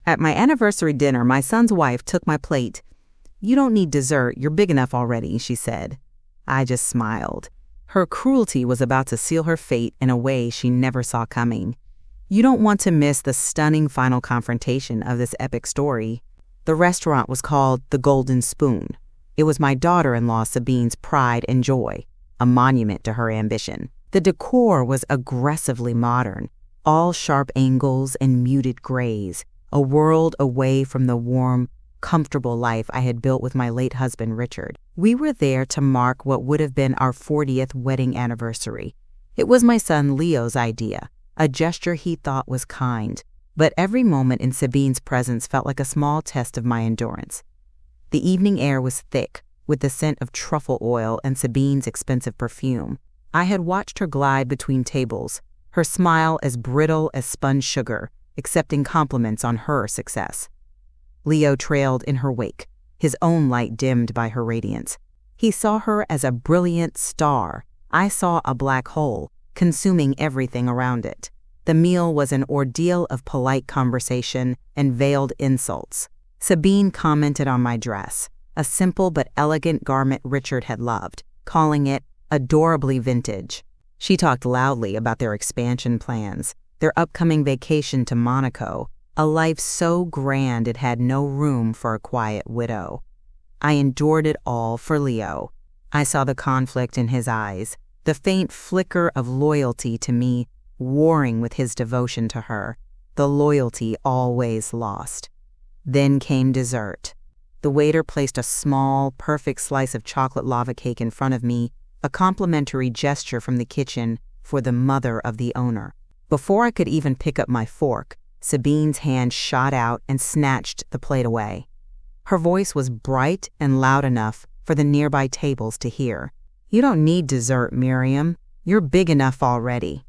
At my anniversary dinner, my son's wife took my plate. "You don't need dessert, you're big enough already," she said. I just smiled. Her cruelty was about to seal her fate in a way she never saw coming. You don't want to miss the stunning final confrontation of this epic story. The restaurant was called The Golden Spoon. It was my daughter-in-law Sabine's pride and joy, a monument to her ambition. The decor was aggressively modern, all sharp angles and muted grays, a world away from the warm, comfortable life I had built with my late husband, Richard. We were there to mark what would have been our 40th wedding anniversary. It was my son Leo's idea, a gesture he thought was kind, but every moment in Sabine's presence felt like a small test of my endurance. The evening air was thick, with the scent of truffle oil and Sabine's expensive perfume. I had watched her glide between tables, her smile as brittle as spun sugar, accepting compliments on her success. Leo trailed in her wake, his own light dimmed by her radiance. He saw her as a brilliant star. I saw a black hole, consuming everything around it. The meal was an ordeal of polite conversation and veiled insults. Sabine commented on my dress, a simple but elegant garment Richard had loved, calling it adorably vintage. She talked loudly about their expansion plans, their upcoming vacation to Monaco, a life so grand it had no room for a quiet widow. I endured it all for Leo. I saw the conflict in his eyes, the faint flicker of loyalty to me warring with his devotion to her, the loyalty always lost. Then came dessert. The waiter placed a small, perfect slice of chocolate lava cake in front of me, a complimentary gesture from the kitchen for the mother of the owner. Before I could even pick up my fork, Sabine's hand shot out and snatched the plate away. Her voice was bright and loud enough for the nearby tables to hear. "You don't need dessert, Miriam. You're big enough already."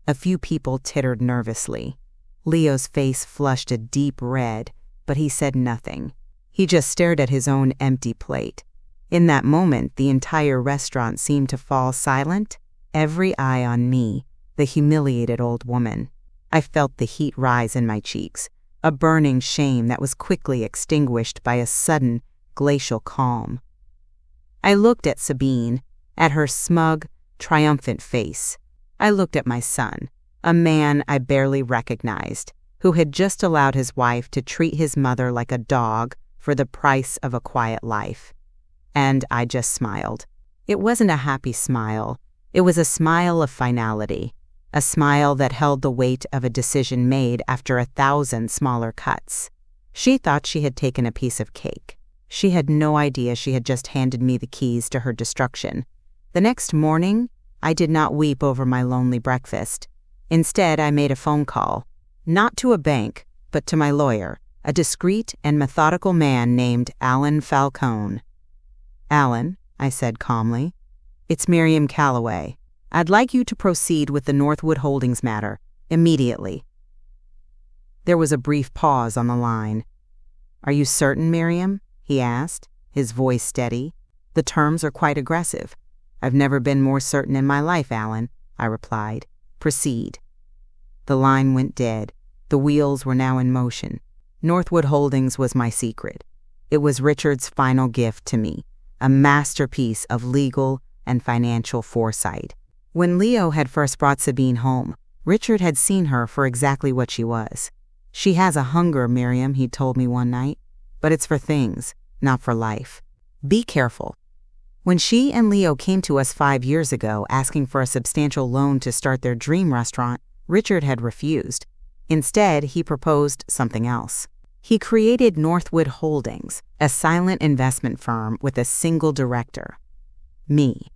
A few people tittered nervously. Leo's face flushed a deep red, but he said nothing. He just stared at his own empty plate. In that moment, the entire restaurant seemed to fall silent, every eye on me, the humiliated old woman. I felt the heat rise in my cheeks, a burning shame that was quickly extinguished by a sudden, glacial calm. I looked at Sabine, at her smug, triumphant face. I looked at my son, a man I barely recognized, who had just allowed his wife to treat his mother like a dog for the price of a quiet life. And I just smiled. It wasn't a happy smile. It was a smile of finality, a smile that held the weight of a decision made after 1,000 smaller cuts. She thought she had taken a piece of cake. She had no idea she had just handed me the keys to her destruction. The next morning, I did not weep over my lonely breakfast. Instead, I made a phone call, not to a bank, but to my lawyer, a discreet and methodical man named Alan Falcone. "Alan," I said calmly, "it's Miriam Calloway. I'd like you to proceed with the Northwood Holdings matter, immediately." There was a brief pause on the line. "Are you certain, Miriam?" he asked, his voice steady. "The terms are quite aggressive." "I've never been more certain in my life, Alan," I replied. "Proceed." The line went dead. The wheels were now in motion. Northwood Holdings was my secret. It was Richard's final gift to me, a masterpiece of legal and financial foresight. When Leo had first brought Sabine home, Richard had seen her for exactly what she was. "She has a hunger, Miriam," he told me one night, "but it's for things, not for life. Be careful." When she and Leo came to us 5 years ago asking for a substantial loan to start their dream restaurant, Richard had refused. Instead, he proposed something else. He created Northwood Holdings, a silent investment firm with a single director, me.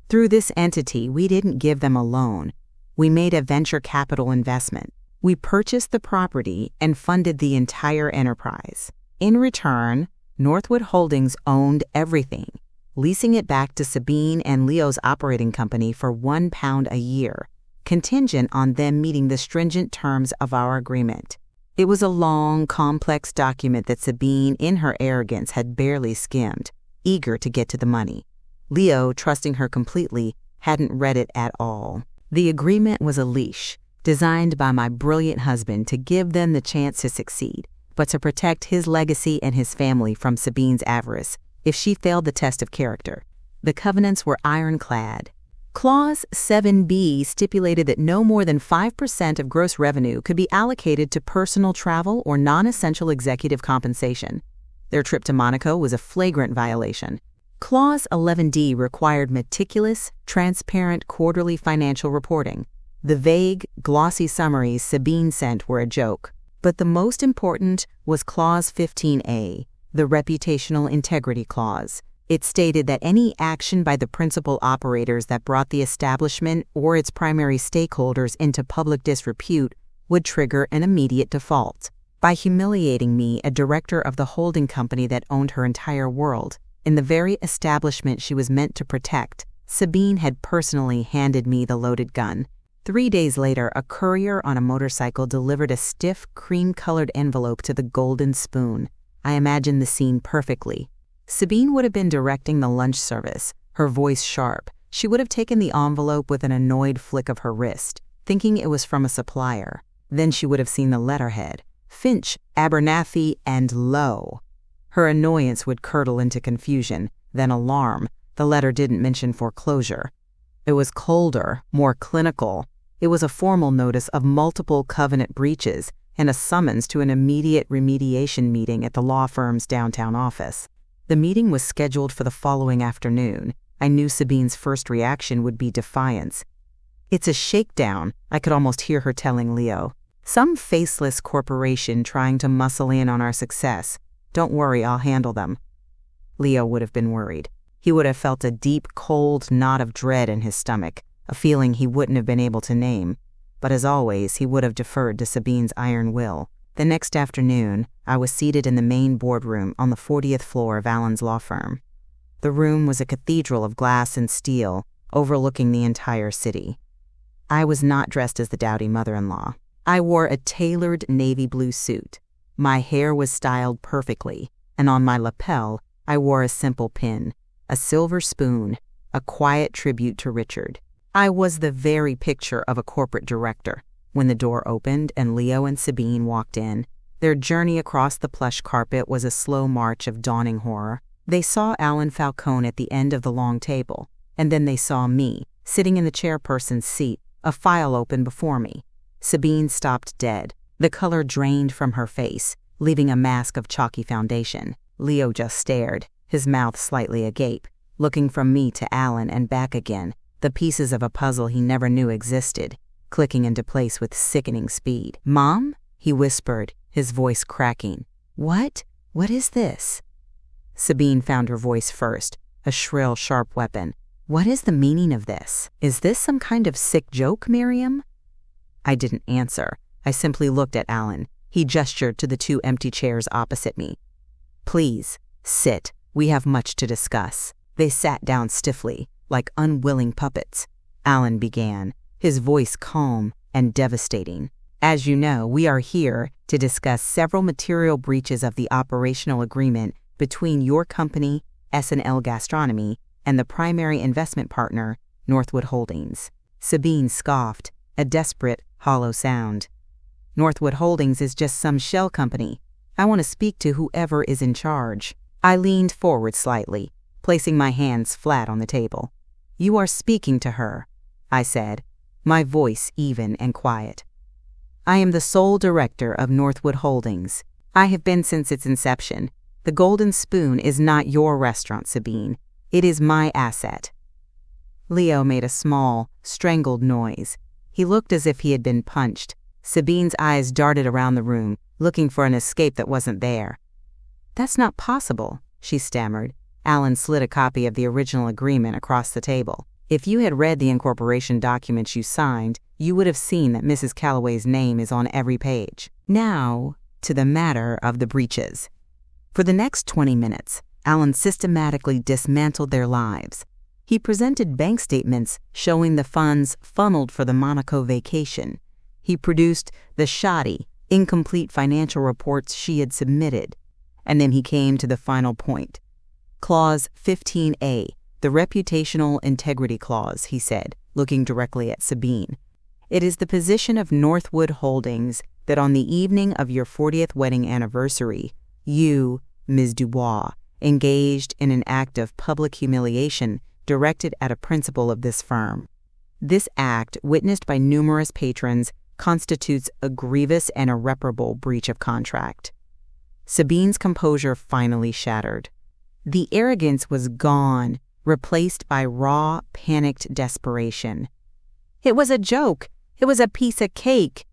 Through this entity, we didn't give them a loan. We made a venture capital investment. We purchased the property and funded the entire enterprise. In return, Northwood Holdings owned everything, leasing it back to Sabine and Leo's operating company for £1 a year, contingent on them meeting the stringent terms of our agreement. It was a long, complex document that Sabine, in her arrogance, had barely skimmed, eager to get to the money. Leo, trusting her completely, hadn't read it at all. The agreement was a leash, designed by my brilliant husband to give them the chance to succeed, but to protect his legacy and his family from Sabine's avarice if she failed the test of character. The covenants were ironclad. Clause 7b stipulated that no more than 5% of gross revenue could be allocated to personal travel or non-essential executive compensation. Their trip to Monaco was a flagrant violation. Clause 11d required meticulous, transparent quarterly financial reporting. The vague, glossy summaries Sabine sent were a joke. But the most important was Clause 15a, the reputational integrity clause. It stated that any action by the principal operators that brought the establishment or its primary stakeholders into public disrepute would trigger an immediate default. By humiliating me, a director of the holding company that owned her entire world, in the very establishment she was meant to protect, Sabine had personally handed me the loaded gun. 3 days later, a courier on a motorcycle delivered a stiff, cream-colored envelope to the Golden Spoon. I imagined the scene perfectly. Sabine would have been directing the lunch service, her voice sharp. She would have taken the envelope with an annoyed flick of her wrist, thinking it was from a supplier. Then she would have seen the letterhead, Finch, Abernathy, and Lowe. Her annoyance would curdle into confusion, then alarm. The letter didn't mention foreclosure. It was colder, more clinical. It was a formal notice of multiple covenant breaches and a summons to an immediate remediation meeting at the law firm's downtown office. The meeting was scheduled for the following afternoon. I knew Sabine's first reaction would be defiance. "It's a shakedown," I could almost hear her telling Leo. "Some faceless corporation trying to muscle in on our success. Don't worry, I'll handle them." Leo would have been worried. He would have felt a deep, cold knot of dread in his stomach, a feeling he wouldn't have been able to name. But as always, he would have deferred to Sabine's iron will. The next afternoon, I was seated in the main boardroom on the 40th floor of Allen's law firm. The room was a cathedral of glass and steel, overlooking the entire city. I was not dressed as the dowdy mother-in-law. I wore a tailored navy blue suit. My hair was styled perfectly, and on my lapel, I wore a simple pin, a silver spoon, a quiet tribute to Richard. I was the very picture of a corporate director. When the door opened and Leo and Sabine walked in, their journey across the plush carpet was a slow march of dawning horror. They saw Alan Falcone at the end of the long table, and then they saw me, sitting in the chairperson's seat, a file open before me. Sabine stopped dead. The color drained from her face, leaving a mask of chalky foundation. Leo just stared, his mouth slightly agape, looking from me to Alan and back again, the pieces of a puzzle he never knew existed, clicking into place with sickening speed. "Mom?" he whispered, his voice cracking. "What? What is this?" Sabine found her voice first, a shrill, sharp weapon. "What is the meaning of this? Is this some kind of sick joke, Miriam?" I didn't answer. I simply looked at Alan. He gestured to the 2 empty chairs opposite me. "Please, sit. We have much to discuss." They sat down stiffly, like unwilling puppets. Alan began, his voice calm and devastating. "As you know, we are here to discuss several material breaches of the operational agreement between your company, S&L Gastronomy, and the primary investment partner, Northwood Holdings." Sabine scoffed, a desperate, hollow sound. "Northwood Holdings is just some shell company. I want to speak to whoever is in charge." I leaned forward slightly, placing my hands flat on the table. "You are speaking to her," I said, my voice even and quiet. "I am the sole director of Northwood Holdings. I have been since its inception. The Golden Spoon is not your restaurant, Sabine. It is my asset." Leo made a small, strangled noise. He looked as if he had been punched. Sabine's eyes darted around the room, looking for an escape that wasn't there. "That's not possible," she stammered. Alan slid a copy of the original agreement across the table. "If you had read the incorporation documents you signed, you would have seen that Mrs. Calloway's name is on every page." Now, to the matter of the breaches. For the next 20 minutes, Alan systematically dismantled their lives. He presented bank statements showing the funds funneled for the Monaco vacation. He produced the shoddy, incomplete financial reports she had submitted. And then he came to the final point. Clause 15A, the reputational integrity clause, he said, looking directly at Sabine. "It is the position of Northwood Holdings that on the evening of your 40th wedding anniversary, you, Ms. Dubois, engaged in an act of public humiliation directed at a principal of this firm. This act, witnessed by numerous patrons, constitutes a grievous and irreparable breach of contract. Sabine's composure finally shattered. The arrogance was gone, replaced by raw, panicked desperation. "It was a joke. It was a piece of cake."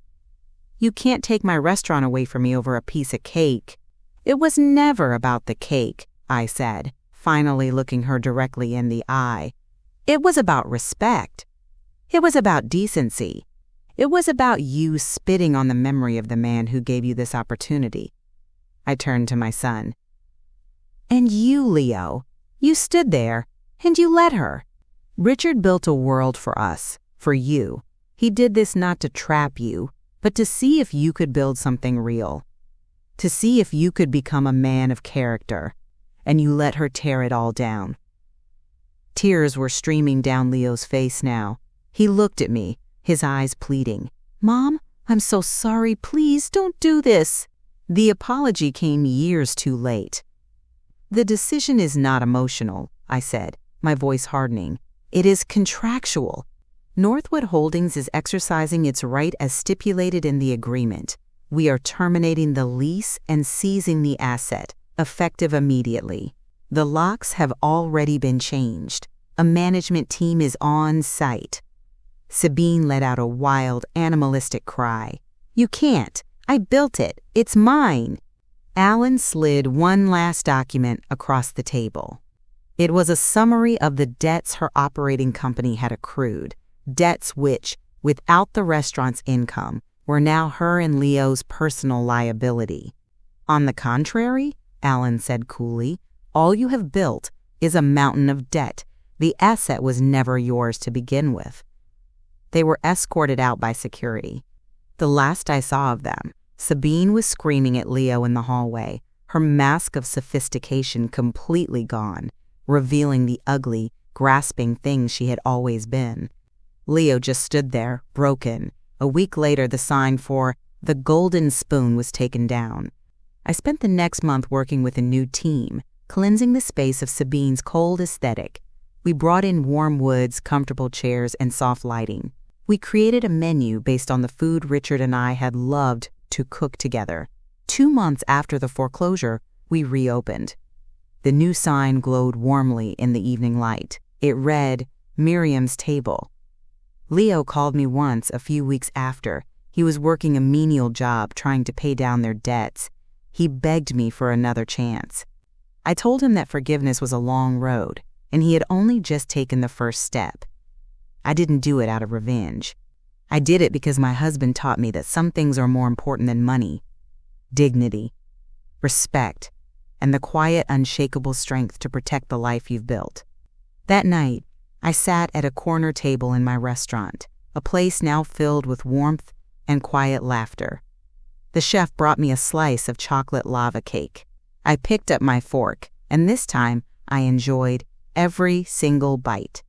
"You can't take my restaurant away from me over a piece of cake." "It was never about the cake," I said, finally looking her directly in the eye. "It was about respect. It was about decency. It was about you spitting on the memory of the man who gave you this opportunity." I turned to my son. "And you, Leo, you stood there, and you let her. Richard built a world for us, for you. He did this not to trap you, but to see if you could build something real. To see if you could become a man of character, and you let her tear it all down." Tears were streaming down Leo's face now. He looked at me, his eyes pleading. "Mom, I'm so sorry. Please don't do this." The apology came years too late. "The decision is not emotional," I said, my voice hardening. "It is contractual. Northwood Holdings is exercising its right as stipulated in the agreement. We are terminating the lease and seizing the asset, effective immediately. The locks have already been changed. A management team is on site." Sabine let out a wild, animalistic cry. "You can't. I built it. It's mine." Alan slid one last document across the table. It was a summary of the debts her operating company had accrued, debts which, without the restaurant's income, were now her and Leo's personal liability. "On the contrary," Alan said coolly, "all you have built is a mountain of debt. The asset was never yours to begin with." They were escorted out by security. The last I saw of them, Sabine was screaming at Leo in the hallway, her mask of sophistication completely gone, revealing the ugly, grasping thing she had always been. Leo just stood there, broken. A week later, the sign for The Golden Spoon was taken down. I spent the next month working with a new team, cleansing the space of Sabine's cold aesthetic. We brought in warm woods, comfortable chairs, and soft lighting. We created a menu based on the food Richard and I had loved to cook together. 2 months after the foreclosure, we reopened. The new sign glowed warmly in the evening light. It read, "Miriam's Table." Leo called me once a few weeks after. He was working a menial job trying to pay down their debts. He begged me for another chance. I told him that forgiveness was a long road, and he had only just taken the first step. I didn't do it out of revenge. I did it because my husband taught me that some things are more important than money: dignity, respect, and the quiet, unshakable strength to protect the life you've built. That night, I sat at a corner table in my restaurant, a place now filled with warmth and quiet laughter. The chef brought me a slice of chocolate lava cake. I picked up my fork, and this time I enjoyed every single bite.